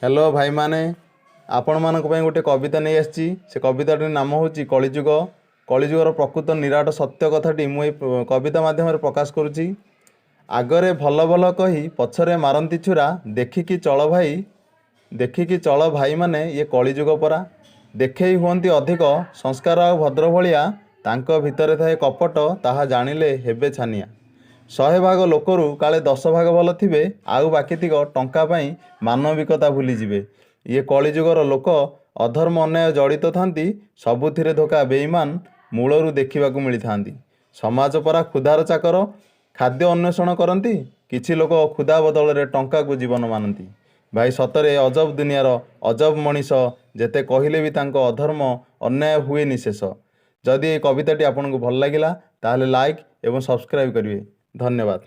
Hello भाई माने आपण मानक पई गोटे कविता नहीं आसी से कविताटिर नाम हूँ कलिजुग। कलिजुगर प्रकृत निराट सत्य कथाटी मुझे कविता माध्यम प्रकाश करुच्ची। आगरे भल भल कही पछरे मारंती छुरा देखिकी चल भाई माने ये कलिजुग परा। देखई हुअन्ति अधिक संस्कार आ भद्र भलिया तांको भितरे थाए कपट ताहा जानिले हेबे छानिया। 100 भाग लोकरू काले 10 भाग भल थिबे आउ बाकीतिक टंका पाई मानविकता भूली जिवे। ये कलिजुगर लोक अधर्म अन्याय जड़ित थांती सबुथिरे धोका बेईमान मूलरू देखिबाकू मिली थांती। समाज परा क्षुधार चाकर खाद्य अन्वेषण करती किछि लोक क्षुधा बदल रे टंका को जीवन मानती। भाई सतरे अजब दुनियार अजब मनीष जेते कहिले भी तांको अधर्म अन्याय हुए निशेष। जदि ये कविताटी आपको भल लगिला ताहले लाइक एवं सब्सक्राइब करिवे। धन्यवाद।